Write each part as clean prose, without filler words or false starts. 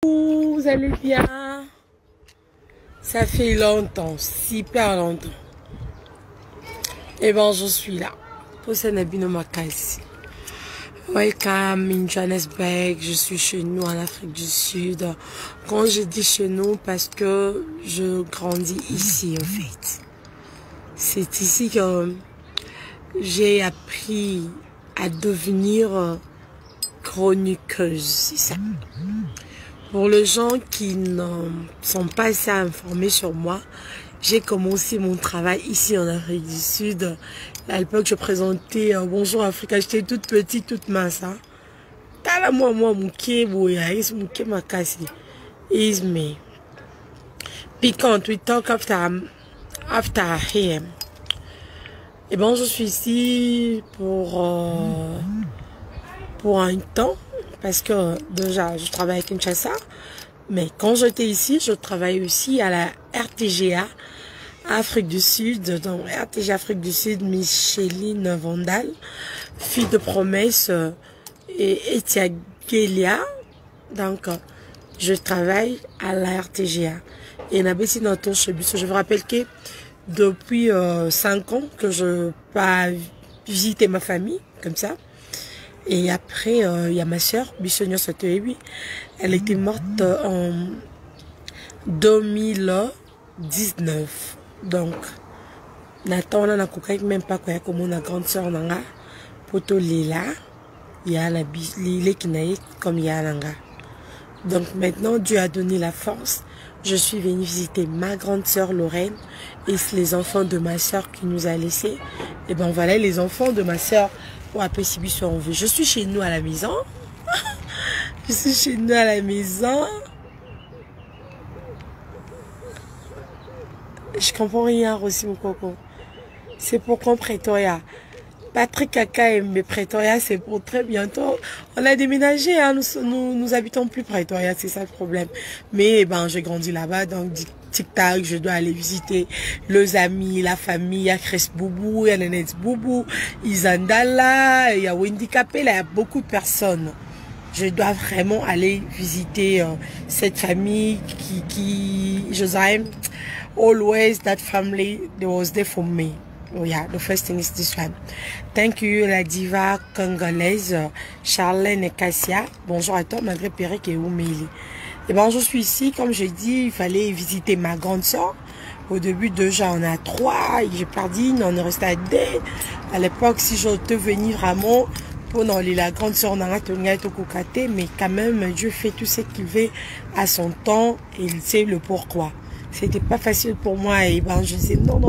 Vous allez bien? Ça fait longtemps, super longtemps. Et bon, je suis là. Pour Senabino Makasi. Welcome in Johannesburg. Je suis chez nous en Afrique du Sud. Quand je dis chez nous, parce que je grandis ici en fait. C'est ici que j'ai appris à devenir chroniqueuse, c'est ça. Pour les gens qui ne sont pas assez informés sur moi, j'ai commencé mon travail ici en Afrique du Sud. À l'époque, je présentais Bonjour Africa. J'étais toute petite, toute mince. Tala moi, mouké, boya, is mouké makasi. Is me. Piquant, we talk after here. Et bon, je suis ici pour un temps. Parce que déjà, je travaille à Kinshasa. Mais quand j'étais ici, je travaille aussi à la RTGA Afrique du Sud. Donc, RTGA Afrique du Sud, Micheline Vandal, fille de promesse et Etiagelia. Donc, je travaille à la RTGA. Et je vous rappelle que depuis 5 ans que je pas visiter ma famille, comme ça. Et après, il y a ma soeur, Bissonio Sotoebi. Elle était morte en 2019. Donc, Nathan, on a même pas quoi comme on a grande soeur nanga. Poto Lila, il y a la Lile qui naïe comme il y a nanga. Donc maintenant, Dieu a donné la force. Je suis venue visiter ma grande soeur Lorraine et les enfants de ma soeur qui nous a laissés. Et ben voilà les enfants de ma soeur. Je suis chez nous à la maison. Je suis chez nous à la maison. Je comprends rien aussi, mon coco. C'est pour qu'on Pretoria. Patrick Kaka et mes Pretoria, c'est pour très bientôt. On a déménagé, hein. Nous habitons plus Pretoria, c'est ça le problème. Mais ben, j'ai grandi là-bas, donc tic-tac, je dois aller visiter les amis, la famille. Il y a Chris Boubou, il y a Nanette Boubou, Isandala, il y a Wendy Capella, il y a beaucoup de personnes. Je dois vraiment aller visiter cette famille qui Joseph, always that family, they was there for me. Oh yeah, the first thing is this one. Thank you, la diva congolaise Charlène et Cassia. Bonjour à toi, malgré Pérec et Oumeli. Et ben, je suis ici, comme je dis, il fallait visiter ma grande soeur. Au début, déjà, on a 3, j'ai perdu, on est resté à 2. À l'époque, si je te venais vraiment, pour la grande soeur, mais quand même, Dieu fait tout ce qu'il veut à son temps et il sait le pourquoi. C'était pas facile pour moi et ben je disais non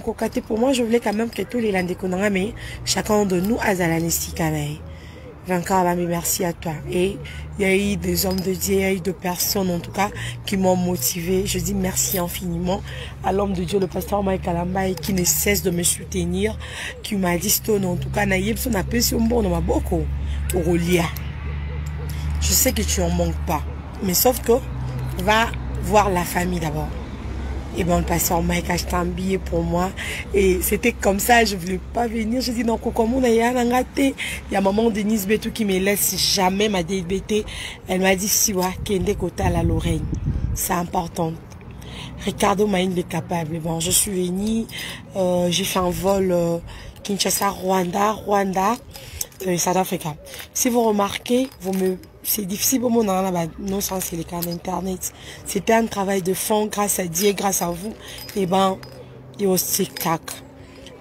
cocaté pour moi je voulais quand même que tous les landais connaissent mais chacun de nous a la nestikanaï. Merci à toi et il y a eu des hommes de Dieu, il y a eu des personnes en tout cas qui m'ont motivé. Je dis merci infiniment à l'homme de Dieu, le pasteur Mike Kalamba qui ne cesse de me soutenir, qui m'a dit stone en tout cas naïb son appel sur bon m'a beaucoup au lia. Je sais que tu en manques pas mais sauf que va voir la famille d'abord. Et ben le pasteur Mike a acheté un billet pour moi et c'était comme ça, je voulais pas venir. Je dis non, comment on a il y a maman Denise Betou qui me laisse jamais ma DBT. Elle m'a dit siwa kende kota la Lorraine. C'est important. Ricardo Maïn est capable. Bon, je suis venue, j'ai fait un vol Kinshasa Rwanda, South Africa. Si vous remarquez, c'est difficile pour moi non sans c'est les cas d'internet. C'était un travail de fond grâce à Dieu, grâce à vous. Et ben, et au tic-tac.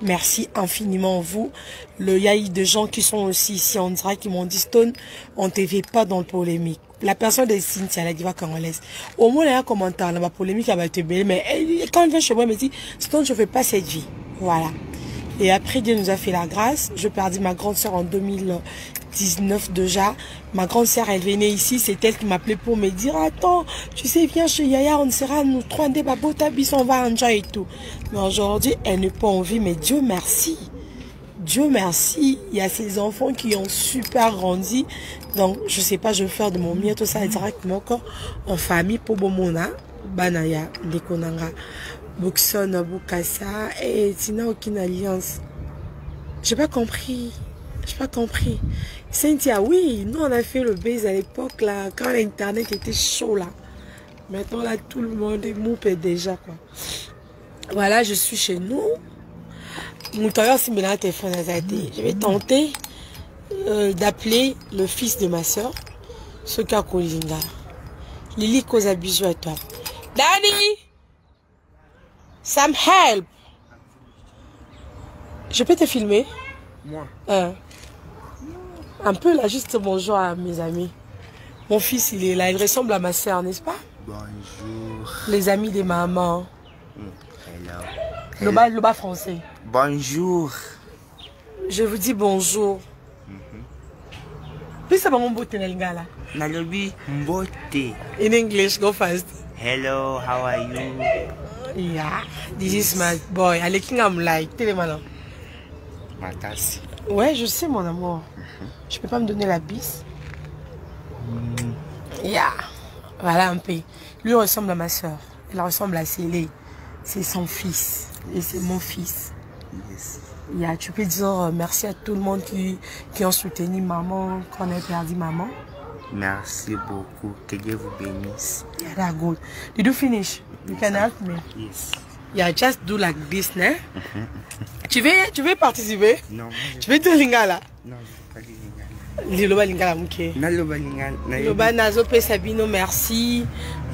Merci infiniment vous. Il y a eu des gens qui sont aussi ici en direct qui m'ont dit Stone, on ne te fait pas dans le polémique. La personne de Cynthia, la diva congolaise. Au moins, il y a un commentaire, la polémique, elle va te belle. Mais quand elle vient chez moi, elle me dit Stone, je ne fais pas cette vie. Voilà. Et après, Dieu nous a fait la grâce. Je perdis ma grande soeur en 2019 déjà. Ma grande soeur, elle venait ici. C'est elle qui m'appelait pour me dire attends, tu sais, viens chez Yaya, on sera nous 3 des babotabis, on va enjoy et tout. Mais aujourd'hui, elle n'est pas en vie. Mais Dieu merci. Dieu merci. Il y a ces enfants qui ont super grandi. Donc, je sais pas, je vais faire de mon mieux tout ça directement en famille pour Bomona. Banaya, Lekonanga. Boxon, Bukasa, et sinon aucune alliance. J'ai pas compris. J'ai pas compris. Cynthia, oui, nous on a fait le base à l'époque là, quand l'internet était chaud là. Maintenant là, tout le monde est moupé déjà quoi. Voilà, je suis chez nous. Je vais tenter d'appeler le fils de ma soeur, Soka Kolinga. Lily cause un bisou à toi. Daddy, some help. Je peux te filmer? Moi? Un peu là, juste bonjour à mes amis. Mon fils, il est là, il ressemble à ma soeur, n'est-ce pas? Bonjour. Les amis des mamans. Hello. Le bas français. Bonjour. Je vous dis bonjour. Puis ça va mon beau ténelga là. Nalobi Mbote. In English, go fast. Hello, how are you? Yeah, this is my boy. Allez, qui I'm like, télémalan. Matasi. Ouais, je sais mon amour. Je peux pas me donner la bise. Yeah. Voilà un peu. Lui ressemble à ma soeur. Il ressemble à Célé. C'est son fils. Et c'est mon fils. Yes. Yeah, tu peux dire merci à tout le monde qui ont soutenu maman quand on a perdu maman. Merci beaucoup. Que Dieu vous bénisse. Yeah, that's good. Did you finish? You can help me. Yes. Yeah, just do like this, né? Tu veux participer? Non. Tu veux te lingala? Non, je ne veux pas lingala. Liloba lingala mouké. Naloba lingala. Liloba nazo pe Sabino merci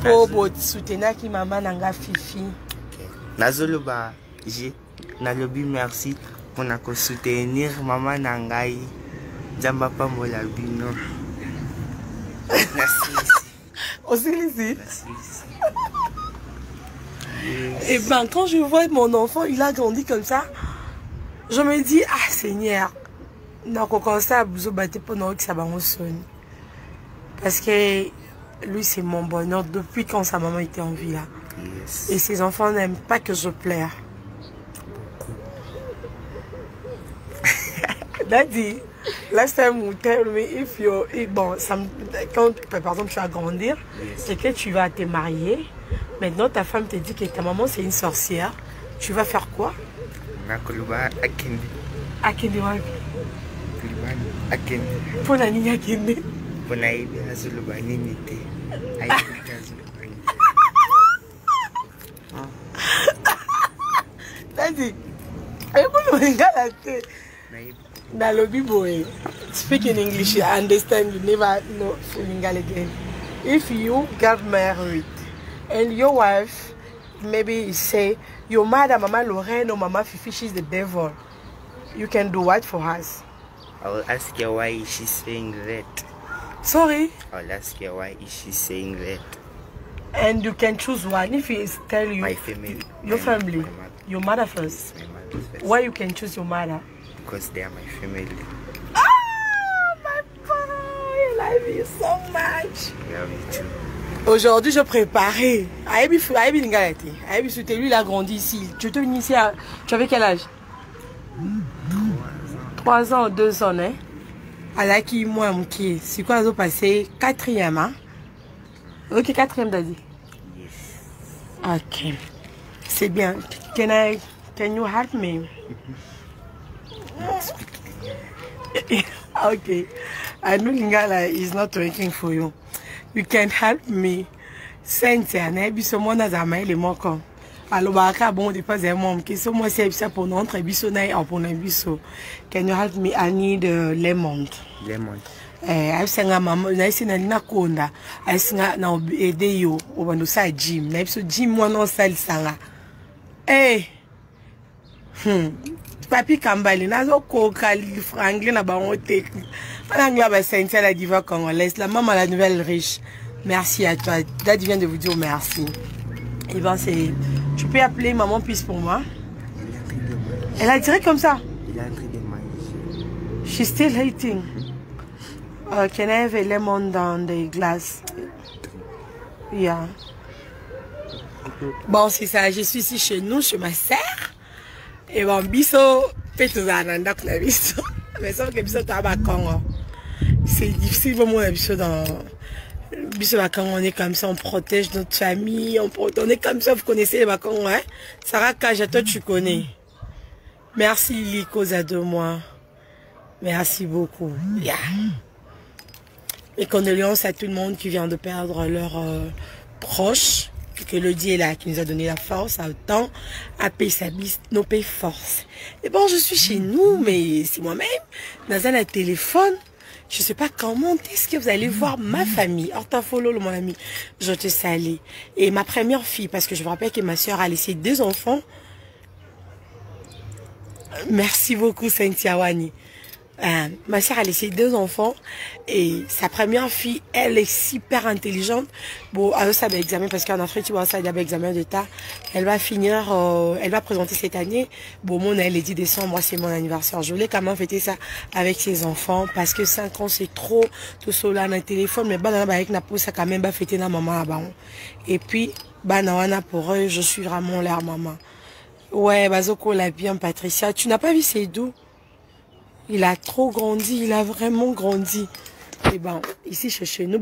pour votre soutien qui maman nanga fifi. Nazoloba, nalobi merci pour nous soutenir maman nangai. Jamba pambola bino. Merci. Aussi ici. Merci. Et ben quand je vois mon enfant, il a grandi comme ça, je me dis ah Seigneur, parce que lui c'est mon bonheur depuis quand sa maman était en vie là. Yes. Et ses enfants n'aiment pas que je pleure. Daddy, last time you tell me if you bon, quand par exemple tu vas grandir, Yes. et que tu vas te marier, maintenant ta femme te dit que ta maman c'est une sorcière, tu vas faire quoi? Nakuluba akende. Akende wapi? Kuluba akende. Pona nini akende? Pona ibi azuluba nini te. Ayi azuluba nini. Daddy, écoute lingala te. Na lobby boy. Speak in English, I understand you never know Lingala again. If you got married and your wife maybe say your mother Mama Lorraine or Mama Fifi she's the devil, you can do what for us? I will ask her why is she saying that. Sorry? I'll ask her why is she saying that. And you can choose one. If he is tell you My family. your family, My mother. your mother first. My mother first. Why you can choose your mother? Because they are my family. Ah, my boy, I love you so much. Love you too. Aujourd'hui, je préparais. Aïbi Lingalati. Aïbi Souté, lui, il a grandi ici. Tu étais venu ici à... Tu avais quel âge? 3 ans, 2 ans, hein? Alaki, moi, Mouki. C'est quoi, ils ont passé 4e, hein? Ok, 4e, t'as dit? Yes. Ok. C'est bien. Can you help me? Okay. I know Lingala is not working for you. You can help me. Cynthia, maybe someone has a mail moko. Alobaka bon de pas mom qui so moi c'est ça pour notre biso na pour na biso. Can you help me? I need lemon. Lemon. I singa mama na isina na konda. I singa na ede yo obando sa gym. Na biso gym mo no sal sanga. Eh. Papi Kambali, nazo koka franglais na bango technique. Anglais ba Cynthia la diva congolaise, la maman la nouvelle riche. Merci à toi. Dad vient de vous dire merci. Et ben c'est, tu peux appeler maman puisse pour moi. Elle a tiré comme ça. Il a un truc de maïs. She's still hating. Can I have a lemon down the glass? Yeah. Bon c'est ça, je suis ici chez nous, chez ma sœur. Et bon, biso, petuzana, na biso. Mais sauf que biso taba Congo. C'est difficile pour moi, biso dans biso Congo, on est comme ça, on protège notre famille, on est comme ça, vous connaissez les Congo, hein? Sarah Kaja, toi tu connais. Merci Lily, cause à 2 mois. Merci beaucoup. Yeah. Mes condoléances à tout le monde qui vient de perdre leurs proches. Que le Dieu est là, qui nous a donné la force, à autant, à payer sa bise, nos paye force. Et bon, je suis chez nous, mais c'est moi-même. Dans un téléphone, je ne sais pas comment est-ce que vous allez voir ma famille. Hortafolo, mon ami, je te salue. Et ma première fille, parce que je vous rappelle que ma soeur a laissé 2 enfants. Merci beaucoup, Cynthia Wani. Ma soeur a laissé 2 enfants et sa première fille, elle est super intelligente. Bon, elle a examen parce qu'en Afrique, tu vois, ça, il y a un examen d'État. Elle va finir, elle va présenter cette année. Bon, mon elle est 10 décembre, moi, c'est mon anniversaire. Je voulais quand même fêter ça avec ses enfants parce que 5 ans, c'est trop. Tout cela dans le téléphone, mais bah, avec na ça quand même, bah, fêter na maman là-bas. Et puis, bah, na pour eux, je suis vraiment leur maman. Ouais, Bazoko l'a bien, Patricia. Tu n'as pas vu c'est d'où? Il a trop grandi, il a vraiment grandi. Et bon, ici chez nous,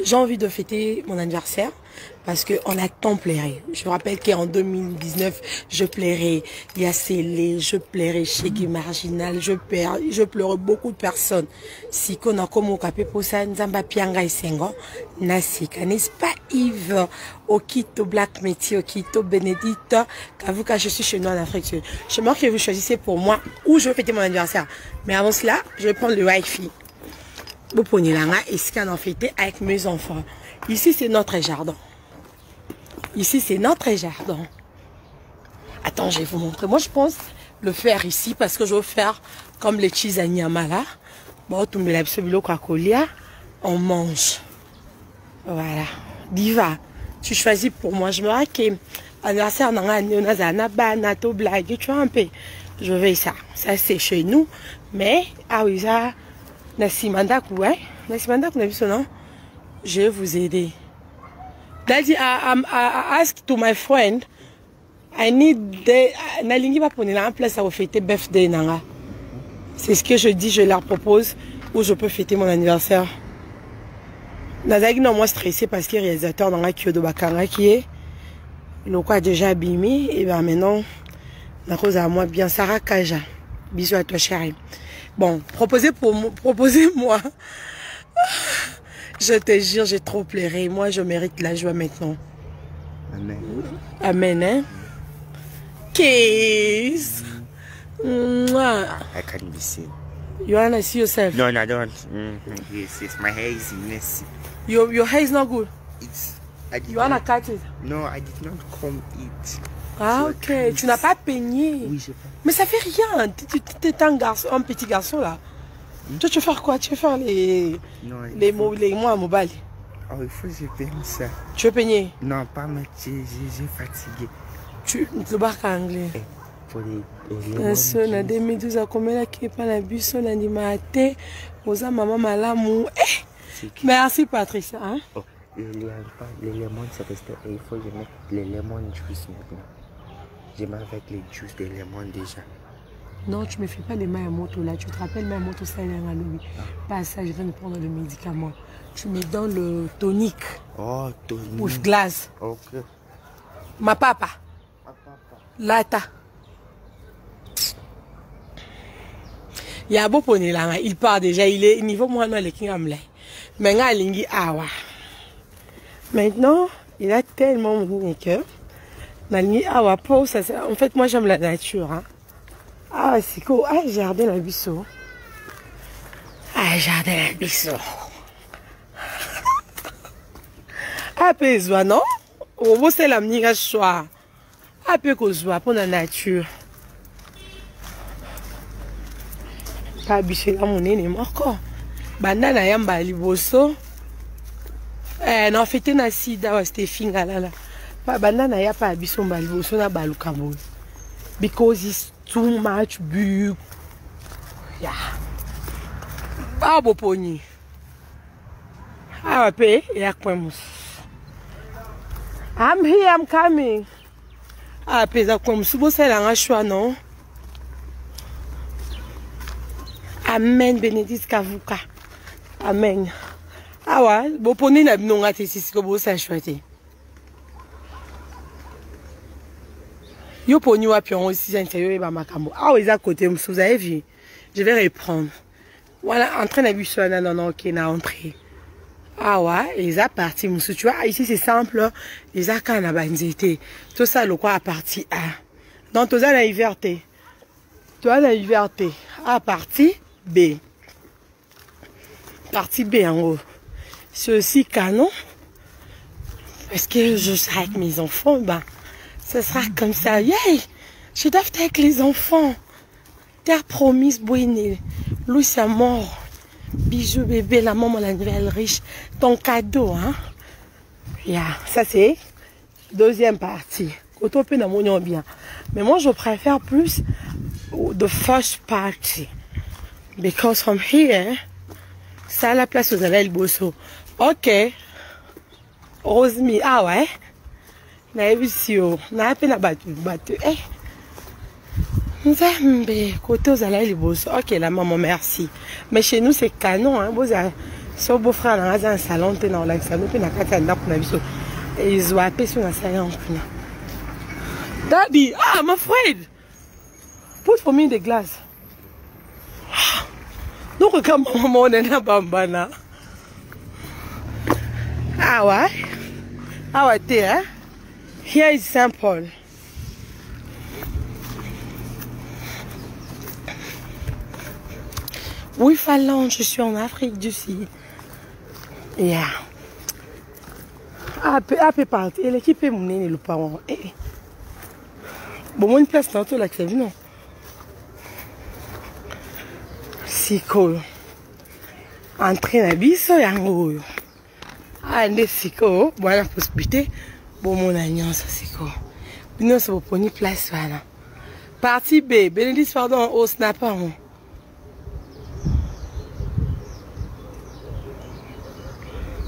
j'ai envie de fêter mon anniversaire parce qu'on a tant pleuré. Je vous rappelle qu'en 2019, je pleurais Yassélé, je pleurais chez Guy Marginal, je pleurais beaucoup de personnes. Si qu'on a comme au capé pour ça, Nzamba Pianga et Sengo, Nasika, n'est-ce pas Yves, Okito Black Métier, Okito Bénédicte, Kavuka, je suis chez nous en Afrique. Je me que vous choisissez pour moi où je vais fêter mon anniversaire. Mais avant cela, je vais prendre le Wi-Fi. Et ce qu'on a fêté avec mes enfants. Ici, c'est notre jardin. Ici, c'est notre jardin. Attends, je vais vous montrer. Moi, je pense le faire ici parce que je veux faire comme les Chizanyama là. Bon, tout le on mange. Voilà. Diva, tu choisis pour moi. Je me rappelle anniversaire tu vois un peu. Je veux ça. Ça, c'est chez nous. Mais, ah oui, ça. Nasimandaku, ouais. Nasimandaku, n'a vu son nom? Je vais vous aider. Daddy, I asked to my friend, I need Nalingi va prendre la place à fêter birthday nanga. C'est ce que je dis, je leur propose où je peux fêter mon anniversaire. Nazaki non moi stressé parce qu'il y a réalisateur dans la Kyodo Bakanga qui est le quoi déjà abîmé et ben maintenant la cause à moi bien Sarah Kaja. Bisous à toi chérie. Bon, proposez-moi. Je te jure, j'ai trop pleuré. Moi, je mérite la joie maintenant. Amen. Amen, hein? Kiss. I can't be seen. You wanna see yourself? No, I don't. Yes, my hair is messy. Your hair is not good. You wanna cut it? No, I did not comb it. Ah, ok. Tu n'as pas peigné. Oui, je pas. Mais ça fait rien. Tu es un petit garçon là. Toi, tu veux faire quoi? Tu veux faire les mots à mobile? Oh, il faut que je peigne ça. Tu veux peigner? Non, pas mais j'ai fatigué. Tu le barques en anglais. Pour les na 2012 a combien là qui est pas la bus on a dit maté aux maman malamu. Merci Patricia. Hein? Oh, les lemons c'est resté. Il faut que je mette les lemons juice maintenant. Je mets avec les juices de lemon déjà. Non, tu me fais pas les mains à moto là. Tu te rappelles ma moto ça il y a un lobby. Pas ça, je viens de prendre le médicament. Tu mets dans le tonique. Oh, tonique. Pour glace. Ok. Ma papa. Lata. Il y a beau pony là, il part déjà, il est niveau moi non les kingamle. Mais nga lingi awa. Maintenant, il a tellement mon cœur. Lingi awa pour ça en fait moi j'aime la nature hein. Ah c'est cool, ah jardin la bisso. Ah jardin la bisso. Ah pezwa non? O vous c'est la mninga soir. Ah peu kozwa pour la nature. Pas biché là mon nez encore. Banana yamba liboso. Non fêter na sida wa Stéphine là. Pas banana ya pas biso mba liboso na baluka bon. Because it's too much big. Yeah. Ah boponi. Ah pe ya kwemos. I'm here, I'm coming. Ah peza comme subo sela nga shwa non. Amen, Bénédicte Kavuka. Amen. Ah ouais, bon poni na binonga te sisi ko bo sa chouette. Yo poni wa pion aussi, c'est yo eba makambo. Ah, ils à côté, vous avez vu? Je vais reprendre. Voilà, en train d'habiller sur la non, ok, na entrée. Ah ouais, ils a parti, monsieur. Tu vois, ici c'est simple. Ils a quand on a été. Tout ça, le quoi à partie A. Donc, tout ça, la liberté. Tu as la liberté. A partie B. Partie B en haut. C'est aussi canon. Parce que je serai avec mes enfants, ben, ce sera comme ça. Yeah, je dois être avec les enfants. T'as promis, Bouine. Louis, c'est mort. Bisous, bébé, la maman, la nouvelle riche. Ton cadeau, hein. Yeah, ça c'est deuxième partie. Autant peu dans bien. Mais moi, je préfère plus the first party. Because from here, ça la place aux allées le bosso. Ok. Rosemary, ah ouais. Na vu si on a peine à battre. Eh. Nzambe, côté aux allées le bosso. Ok, la maman, merci. Mais chez nous, c'est canon, hein. Vous avez son beau-frère dans un salon, t'es dans l'examen, puis dans la carte d'art, on a vu ça. Et ils ont appelé sur un salon. Daddy, ah, my friend. Put for me the glass. Donc, comme maman, on est là, bambana. Ah ouais? Ah ouais, t'es, hein? Here is Saint Paul. Oui, Finlande, je suis en Afrique du Sud. Yeah. Ah, peut partir. L'équipe est mon le parent. Bon, moi, une place tantôt, là, c'est non. Si cool. Entrer dans la bise, il y a un gros. Ah, c'est cool. Bon, la possibilité. Bon, mon alliance, c'est cool. Nous, ça va prendre une place, voilà. Partie B. Bénédicte, pardon, au snapper.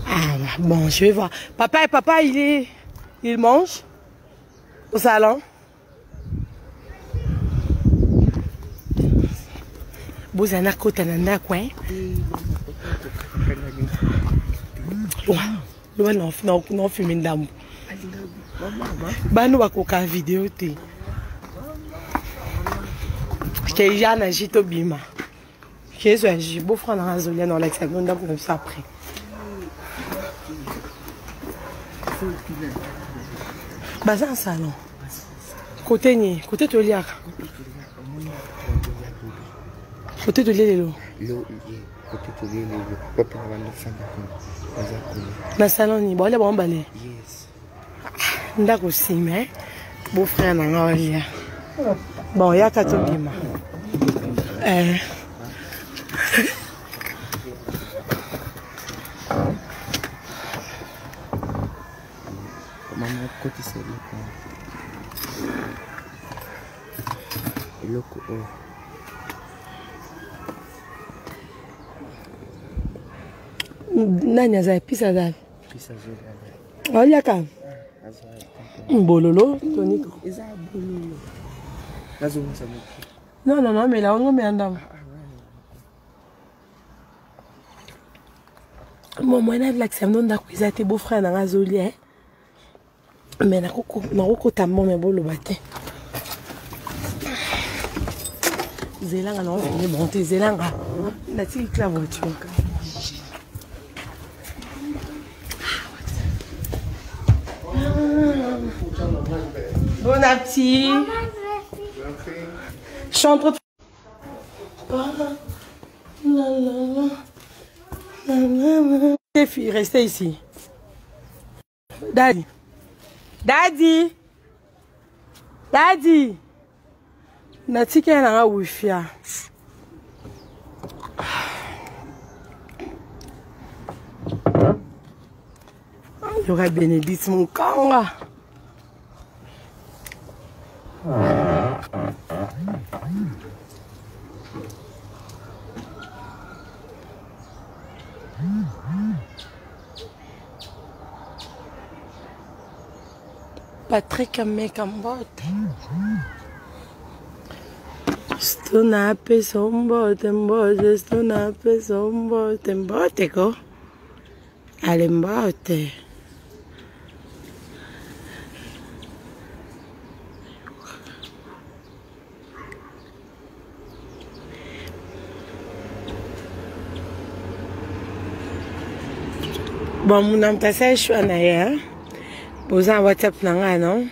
Ah, bon, je vais voir. Papa, il mange au salon. Vous avez un côté dans coin. Non, filmer d'amour. Bah, nous, on va vidéo. Je t'ai déjà agité au bima. J'ai beau frère dans la zone, dans l'examen, on va ça après. Bah, c'est un salon. Côté Toliak. Côté de l'eau. Dans salon, il y a bon balai. D'accord, aussi, mais beau frère n'a rien. Bon, il y a quatre bima. Maman, côté c'est le coup. Nani aza pisa dal. Olha cá. Bololo, Tonico. Non, mais là on met en dame. Bon, moi na l'accès non da kuiza te beau frère na razoli hein. Mais na koko tambo me bolo baté. Zelanga non, c'est bon, t'es zelanga. Na ti la voiture. Bon appétit. Je suis en train de... Les filles, restez ici. Daddy. Natika na nga wifi. Il y aura Bénédicte mon kanga. Patrick Mekambote. Stonape sombote mbote, stonape sombote mbote ko. Ale mbote. Bon, mon âme t'a ça, je suis en arrière. Vous avez un WhatsApp, non?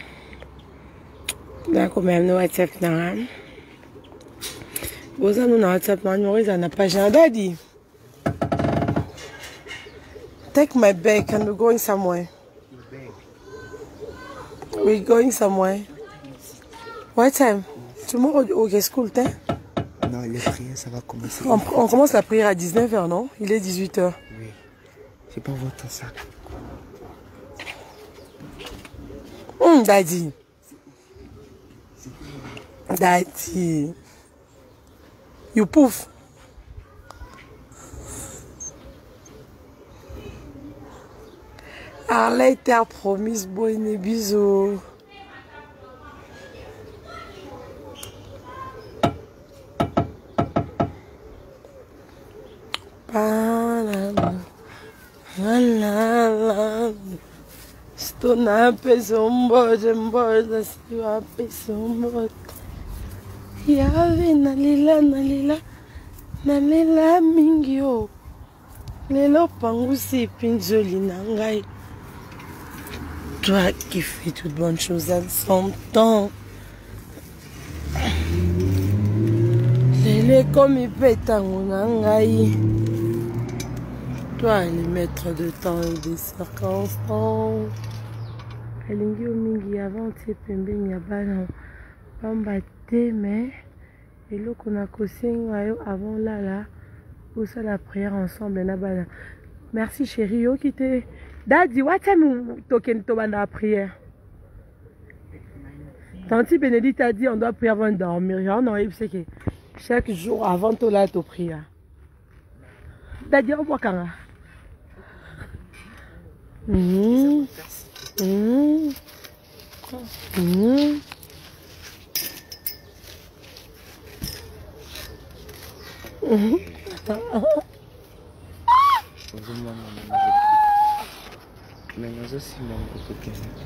D'accord, même, WhatsApp, non? Vous avez un WhatsApp, non? Vous avez un page, daddy. Take my bag and we're going somewhere. We're going somewhere. What time? Tomorrow, okay, school, time? Non, les prières, ça va commencer. On commence la prière à 19h, non? Il est 18h. Oui. C'est pas votre sac. Daddy. Daddy. You poof. Arlette a promis bonne bisous. Estou na pessoa embora, estou a pessoa Yave nalila mingio. Lelo pangusi pinjoli nangai. Toi qui fais toutes bonnes choses à son temps. Lele comme il pète nangai. Toi le maître de temps et des circonstances. Elingi mingi avant tie pembeni ya bana pamba te mais eloko qu'on a kosenga yo avant là pour ça la prière ensemble na bana. Merci chérie yo qui te daddy what time token to bana la prière. Tanti Bénédicte a dit on doit prier avant de dormir. Non, il sait que chaque jour avant to là to prière. Daddy on voit quand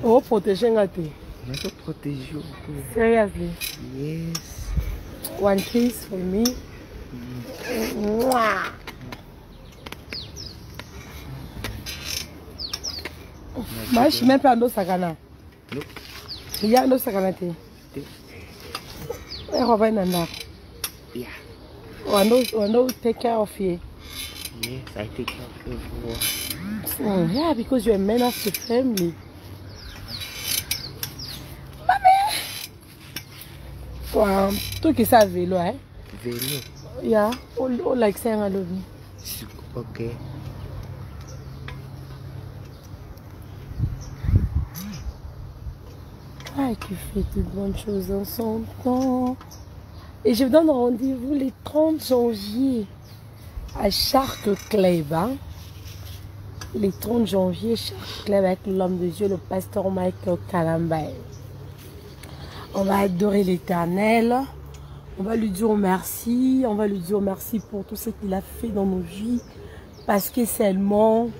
oh, protéger gâté. Seriously? Yes. One piece for me. Moi, je suis même pas en sakana. Il y a un sakana. Yeah. On don't take care of you. Yes, I take care of everyone. Yeah, because you're a man of the family. Wow, toi qui sais vélo, hein? Vélo? Yeah, all like saying I love you. Okay. Ah, qui fait toutes bonnes choses en son temps. Et je vous donne rendez-vous le 30 janvier à Shark Club. Hein? Le 30 janvier, Shark Club avec l'homme de Dieu, le pasteur Michael Kalambay. On va adorer l'Éternel. On va lui dire merci. On va lui dire merci pour tout ce qu'il a fait dans nos vies. Parce que seulement,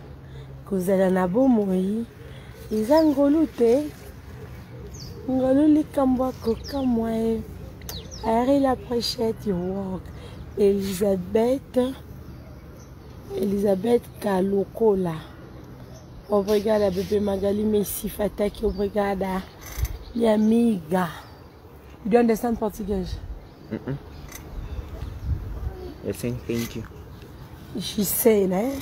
que vous allez en avoir, ils ont ngolute. Ngoluli kambwa koka mwae. Ari la préchette work. Elisabeth Kalokola. Obrigada bébé Magali Messi Fataki. Obrigada minha amiga. You don't understand Portuguese? I saying thank you. She said, né?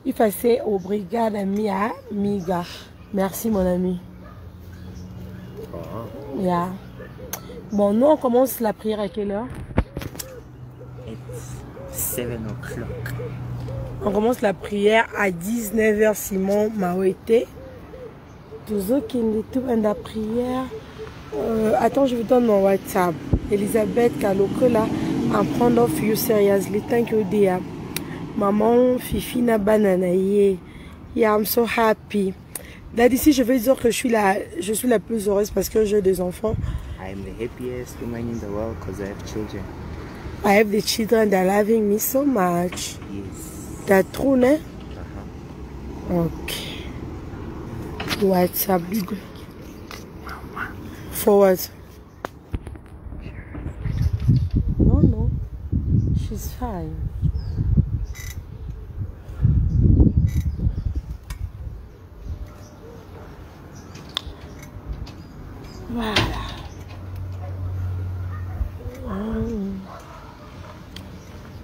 If I say obrigada minha amiga. Merci mon ami. Oh. Yeah. Bon, nous on commence la prière à quelle heure? It's 7 o'clock. On commence la prière à 19h. Simon Mawete. Toujours qui est tout dans la prière. Attends, je vous donne mon WhatsApp. Elisabeth Kalokola, I'm proud of you seriously. Thank you, dear. Maman, Fifi na banana. Yeah, I'm so happy. Là d'ici, je vais dire que je suis la plus heureuse parce que j'ai des enfants. I am the happiest woman in the world because I have children. I have the children that are loving me so much. Yes. That's true, ne? Okay. WhatsApp. For what? No. She's fine. Voilà.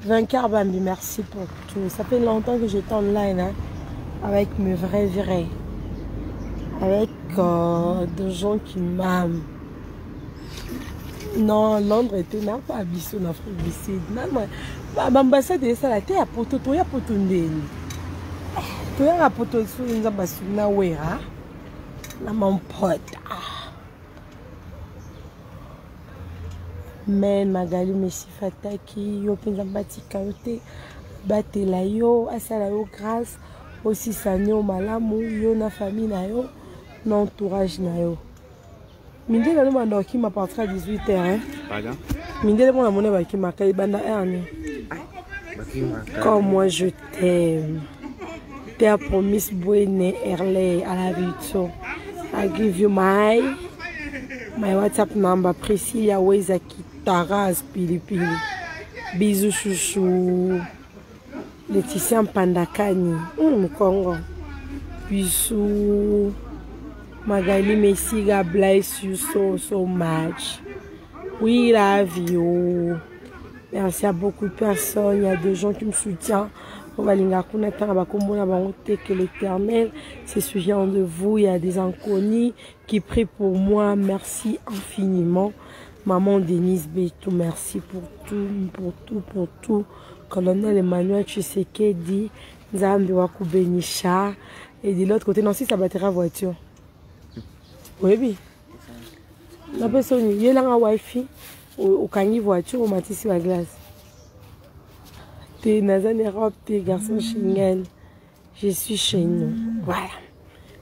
Vainqueur Bambi, merci pour tout. Ça fait longtemps que j'étais online hein, avec mes vrais. Avec des gens qui m'aiment. Non, Londres était n'a pas habité en Afrique du Sud. L'ambassade est ça, la terre à poto, toi ya poto ndeni. Toi ya poto sur une ambassade na wera. Na mon pote. Men Magali Messi Fataki, yo penza batika yote, batela yo, asala yo grâce, aussi sanyo malamu, yo na famille na yo, na entourage na yo. Mindele no manda qui m'a parti à 18h hein. Pardon? Mindele mon amone ba ki maka banda erni. Comme moi je t'aime. T'es promise Buene Erle à la vie. I give you my WhatsApp number Priscilla Wezaki Taras Pilipili. Bisous chouchou. Laetitia Pandakani. Congo. Bisous. Magali Messi, God bless you so much. We love you. Merci à beaucoup de personnes. Il y a des gens qui me soutiennent. On va que l'Éternel se souvient de vous. Il y a des inconnus qui prient pour moi. Merci infiniment. Maman Denise Beto, merci pour tout. Colonel Emmanuel Tshisekedi, Nzambe Wakubenisha. Et de l'autre côté, non, si ça battra voiture. Oui, oui. La personne, il y a la wifi, au cangi voiture, au matisse la glace. T'es Nazan Europe, t'es garçon Schengen. Je suis chez nous. Voilà.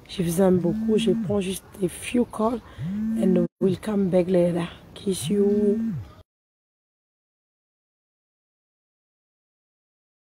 Je vous aime beaucoup. Je prends juste des few calls and we'll come back later. Kiss you.